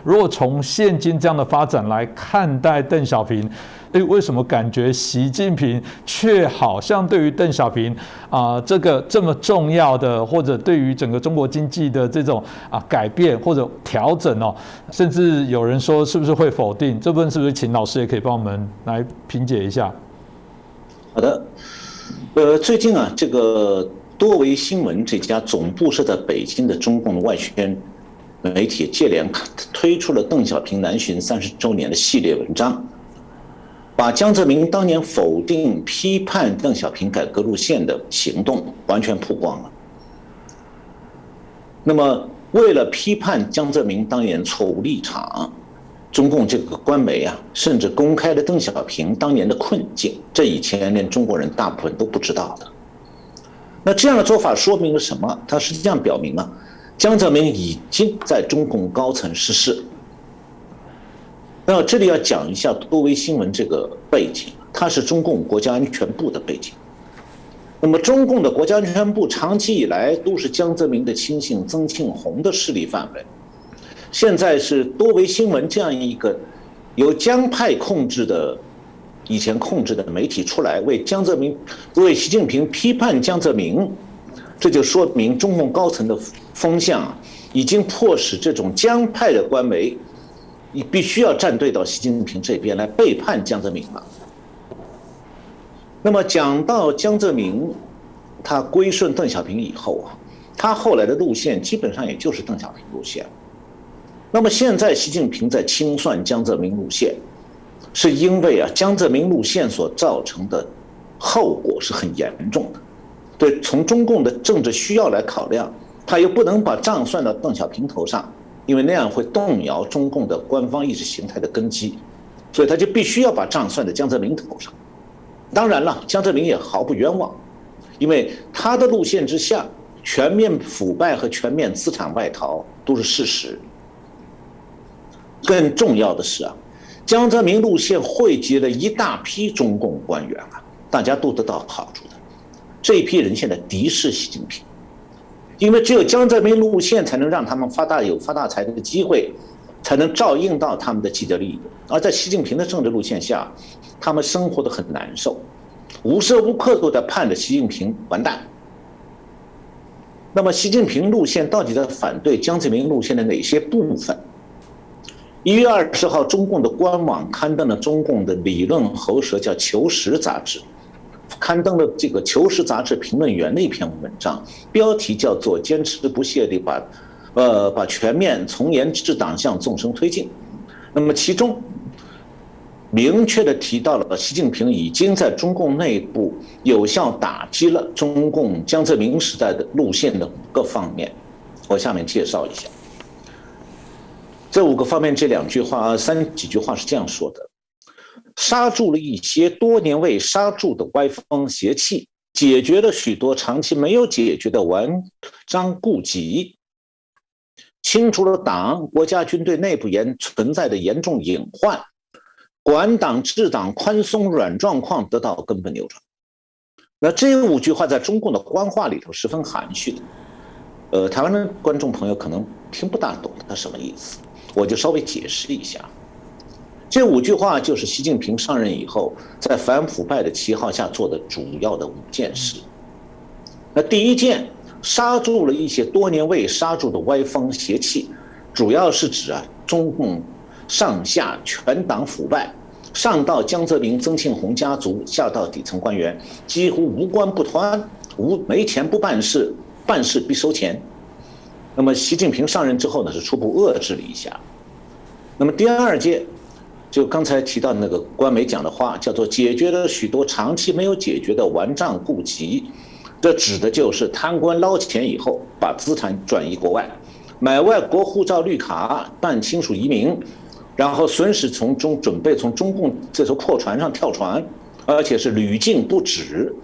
如果从现今这样的发展来看待邓小平，为什么感觉习近平却好像对于邓小平这个这么重要的，或者对于整个中国经济的这种改变或者调整甚至有人说是不是会否定？这部分是不是请老师也可以帮我们来评解一下？好的，最近这个多维新闻这家总部设在北京的中共的外宣媒体接连推出了邓小平南巡30周年的系列文章，把江泽民当年否定、批判邓小平改革路线的行动完全曝光了。那么，为了批判江泽民当年错误立场，中共这个官媒甚至公开了邓小平当年的困境，这以前连中国人大部分都不知道的。那这样的做法说明了什么？它实际上表明江泽民已经在中共高层失势。那这里要讲一下多维新闻这个背景，它是中共国家安全部的背景。那么中共的国家安全部长期以来都是江泽民的亲信曾庆红的势力范围，现在是多维新闻这样一个由江派控制的以前控制的媒体出来为习近平批判江泽民，这就说明中共高层的风向已经迫使这种江派的官媒你必须要站队到习近平这边来背叛江泽民了。那么讲到江泽民他归顺邓小平以后他后来的路线基本上也就是邓小平路线。那么现在习近平在清算江泽民路线，是因为江泽民路线所造成的后果是很严重的。对，从中共的政治需要来考量，他又不能把账算到邓小平头上，因为那样会动摇中共的官方意识形态的根基，所以他就必须要把账算在江泽民头上。当然了，江泽民也毫不冤枉，因为他的路线之下，全面腐败和全面资产外逃都是事实。更重要的是江泽民路线汇集了一大批中共官员大家都得到好处的。这一批人现在敌视习近平，因为只有江泽民路线才能让他们有发大财的机会，才能照应到他们的既得利益。而在习近平的政治路线下，他们生活得很难受，无时无刻都在盼着习近平完蛋。那么习近平路线到底在反对江泽民路线的哪些部分？1月20号，中共的官网刊登了中共的理论喉舌叫《求实》杂志，刊登了这个《求实》杂志评论员的一篇文章，标题叫做"坚持不懈地把全面从严治党向纵深推进"。那么其中明确地提到了习近平已经在中共内部有效打击了中共江泽民时代的路线的各方面。我下面介绍一下。这5个方面，这几句话是这样说的：刹住了一些多年未刹住的歪风邪气，解决了许多长期没有解决的顽瘴痼疾，清除了党、国家、军队内部存在的严重隐患，管党治党宽松软状况得到根本扭转。那这5句话在中共的官话里头十分含蓄的，台湾的观众朋友可能听不大懂它什么意思，我就稍微解释一下。这5句话就是习近平上任以后，在反腐败的旗号下做的主要的5件事。那第一件，刹住了一些多年未刹住的歪风邪气，主要是指中共上下全党腐败，上到江泽民、曾庆红家族，下到底层官员，几乎无官不贪，没钱不办事，办事必收钱。那么习近平上任之后呢，是初步遏制了一下。那么第2件，就刚才提到那个官媒讲的话，叫做解决了许多长期没有解决的顽瘴痼疾。这指的就是贪官捞钱以后，把资产转移国外，买外国护照绿卡，办亲属移民，然后准备从中共这艘破船上跳船，而且是屡禁不止，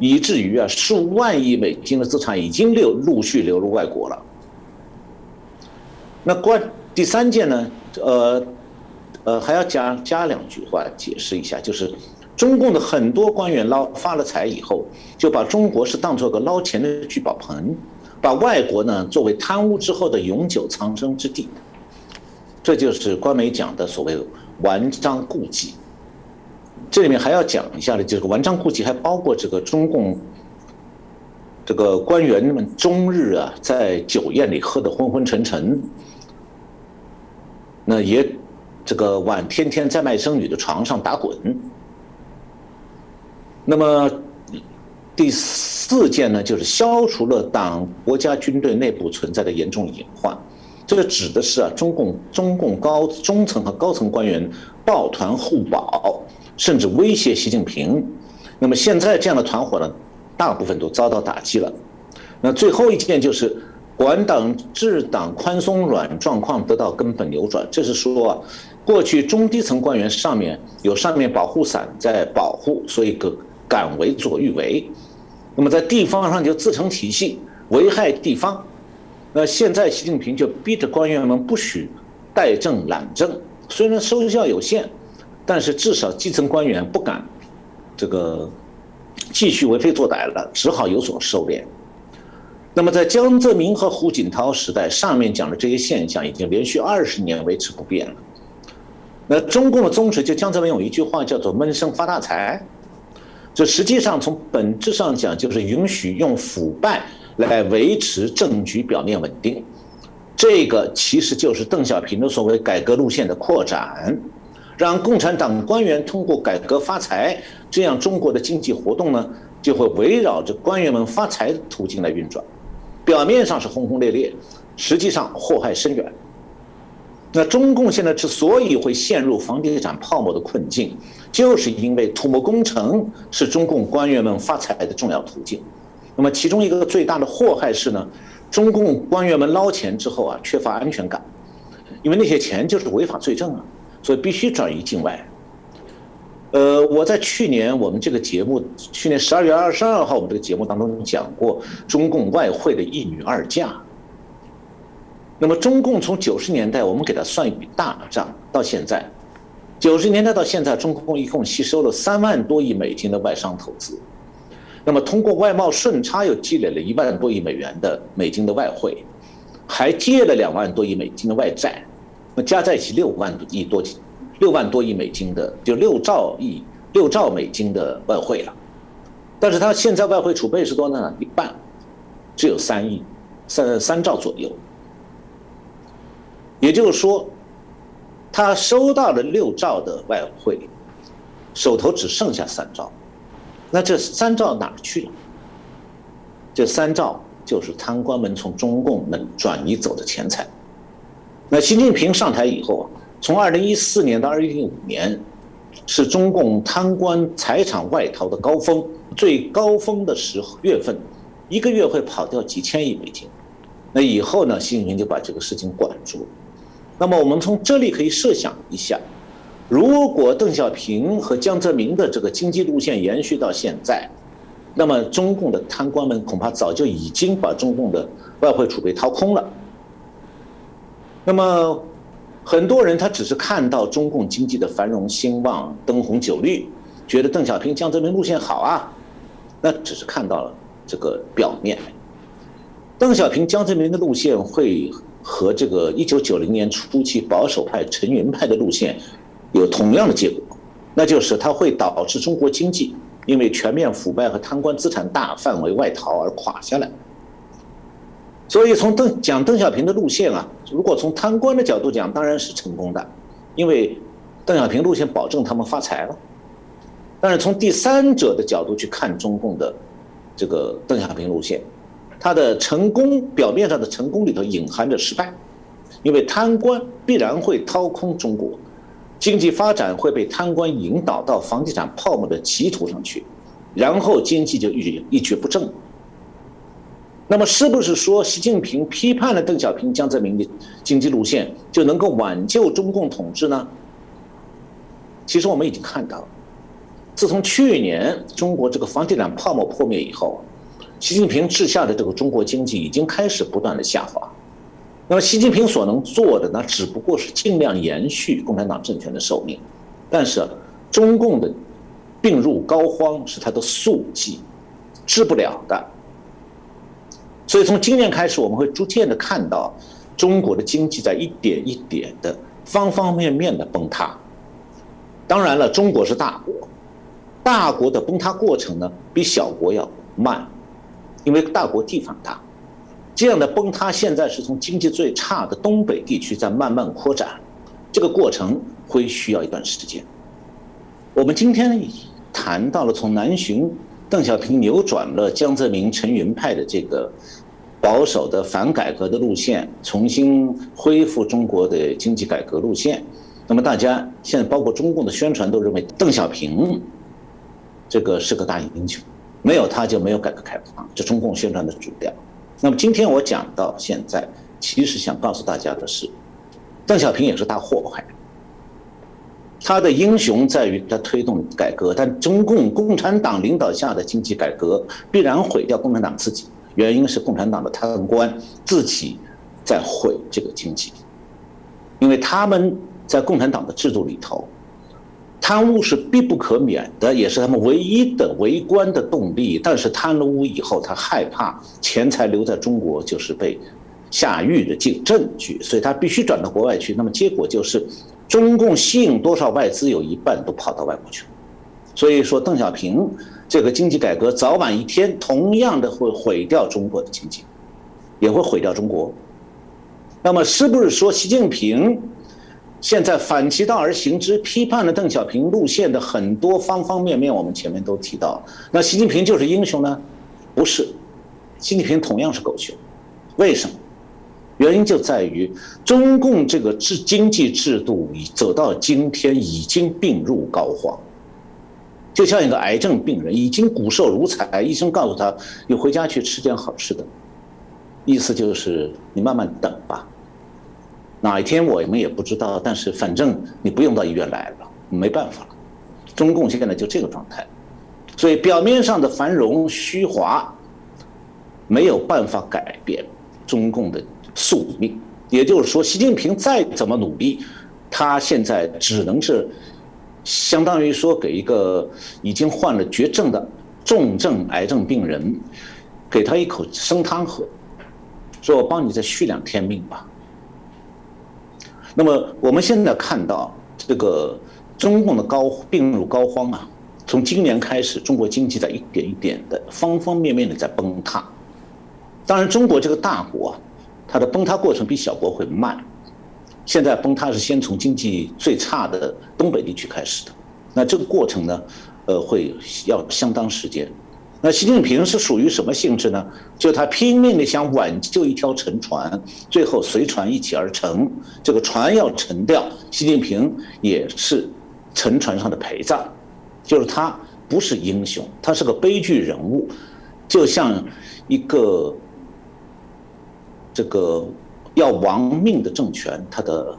以至于数万亿美金的资产已经陆续流入外国了。那第3件呢，还要加2句话解释一下，就是中共的很多官员发了财以后，就把中国是当作个捞钱的聚宝盆，把外国呢作为贪污之后的永久藏身之地。这就是官媒讲的所谓顽瘴痼疾。这里面还要讲一下的，这个顽瘴痼疾还包括这个中共这个官员们终日啊在酒宴里喝得昏昏沉沉，那也这个天天在卖生女的床上打滚。那么第4件呢，就是消除了国家军队内部存在的严重隐患。这指的是中共中层和高层官员抱团互保，甚至威胁习近平。那么现在这样的团伙呢，大部分都遭到打击了。那最后一件就是管党治党宽松软状况得到根本扭转。这是说过去中低层官员上面保护伞在保护，所以敢为所欲为。那么在地方上就自成体系，危害地方。那现在习近平就逼着官员们不许怠政懒政，虽然收效有限，但是至少基层官员不敢这个继续为非作歹了，只好有所收敛。那么在江泽民和胡锦涛时代，上面讲的这些现象已经连续20年维持不变了。那中共的宗旨，就江泽民有一句话叫做闷声发大财，这实际上从本质上讲，就是允许用腐败来维持政局表面稳定。这个其实就是邓小平的所谓改革路线的扩展，让共产党官员通过改革发财，这样中国的经济活动呢就会围绕着官员们发财的途径来运转。表面上是轰轰烈烈，实际上祸害深远。那中共现在之所以会陷入房地产泡沫的困境，就是因为土木工程是中共官员们发财的重要途径。那么其中一个最大的祸害是呢，中共官员们捞钱之后缺乏安全感，因为那些钱就是违法罪证所以必须转移境外。我在去年我们这个节目，去年12月22号我们这个节目当中讲过中共外汇的一女二嫁。那么中共从90年代我们给它算一笔大账，到现在90年代到现在，中共一共吸收了3万多亿美金的外商投资，那么通过外贸顺差又积累了1万多亿美金的外汇，还借了2万多亿美金的外债，那加在一起6万多亿美金的，就6兆美金的外汇了。但是它现在外汇储备是多少呢？一半，只有3兆左右。也就是说，他收到了6兆的外汇，手头只剩下3兆。那这3兆哪儿去了？这3兆就是贪官们从中共那里转移走的钱财。那习近平上台以后，从2014年到2015年，是中共贪官财产外逃的高峰，最高峰的10月份，一个月会跑掉几千亿美金。那以后呢，习近平就把这个事情管住了。那么我们从这里可以设想一下，如果邓小平和江泽民的这个经济路线延续到现在，那么中共的贪官们恐怕早就已经把中共的外汇储备掏空了。那么很多人他只是看到中共经济的繁荣兴旺，灯红酒绿，觉得邓小平江泽民路线好那只是看到了这个表面。邓小平江泽民的路线会和这个1990年初期保守派陈云派的路线有同样的结果，那就是它会导致中国经济因为全面腐败和贪官资产大范围外逃而垮下来。所以从讲邓小平的路线如果从贪官的角度讲，当然是成功的，因为邓小平路线保证他们发财了。但是从第三者的角度去看中共的这个邓小平路线，它的成功表面上的成功里头隐含着失败，因为贪官必然会掏空中国，经济发展会被贪官引导到房地产泡沫的歧途上去，然后经济就一蹶不振。那么是不是说习近平批判了邓小平江泽民的经济路线就能够挽救中共统治呢？其实我们已经看到了，自从去年中国这个房地产泡沫破灭以后，习近平治下的这个中国经济已经开始不断的下滑。那么习近平所能做的呢，只不过是尽量延续共产党政权的寿命，但是中共的病入膏肓是他的宿疾，治不了的。所以从今年开始，我们会逐渐的看到中国的经济在一点一点的方方面面的崩塌。当然了，中国是大国，大国的崩塌过程呢比小国要慢，因为大国地方大。这样的崩塌现在是从经济最差的东北地区在慢慢扩展，这个过程会需要一段时间。我们今天谈到了从南巡邓小平扭转了江泽民、陈云派的这个保守的反改革的路线，重新恢复中国的经济改革路线。那么大家现在包括中共的宣传都认为邓小平这个是个大英雄，没有他就没有改革开放，这中共宣传的主调。那么今天我讲到现在，其实想告诉大家的是，邓小平也是大祸害。他的英雄在于他推动改革，但中共共产党领导下的经济改革必然毁掉共产党自己，原因是共产党的贪官自己在毁这个经济，因为他们在共产党的制度里头，贪污是必不可免的，也是他们唯一的为官的动力。但是贪了污以后，他害怕钱财留在中国就是被下狱的证据，所以他必须转到国外去。那么结果就是，中共吸引多少外资，有一半都跑到外国去了。所以说，邓小平这个经济改革早晚一天，同样的会毁掉中国的经济，也会毁掉中国。那么是不是说习近平现在反其道而行之，批判了邓小平路线的很多方方面面，我们前面都提到，那习近平就是英雄呢？不是，习近平同样是狗熊。为什么？原因就在于中共这个经济制度走到今天已经病入膏肓，就像一个癌症病人已经骨瘦如柴，医生告诉他你回家去吃点好吃的，意思就是你慢慢等吧，哪一天我们也不知道，但是反正你不用到医院来了，没办法了。中共现在就这个状态，所以表面上的繁荣虚华没有办法改变中共的宿命。也就是说，习近平再怎么努力，他现在只能是相当于说给一个已经患了绝症的重症癌症病人，给他一口生汤喝，说我帮你再续2天命吧。那么我们现在看到这个中共的病入膏肓啊，从今年开始，中国经济在一点一点的方方面面的在崩塌。当然，中国这个大国，它的崩塌过程比小国会慢。现在崩塌是先从经济最差的东北地区开始的，那这个过程呢，会要相当时间。那习近平是属于什么性质呢？就他拼命的想挽救一条沉船，最后随船一起而沉。这个船要沉掉，习近平也是沉船上的陪葬，就是他不是英雄，他是个悲剧人物，就像一个这个要亡命的政权，他的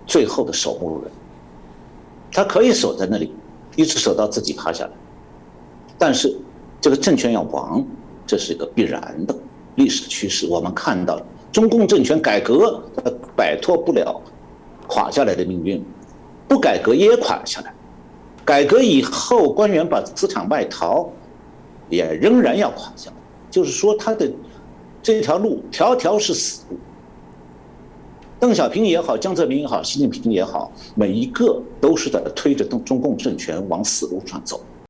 最后的守墓人，他可以守在那里，一直守到自己趴下来，但是这个政权要亡，这是一个必然的历史趋势。我们看到中共政权改革，它摆脱不了垮下来的命运，不改革也垮下来。改革以后，官员把资产外逃，也仍然要垮下来。就是说，他的这条路条条是死路。邓小平也好，江泽民也好，习近平也好，每一个都是在推着中共政权往死路上走。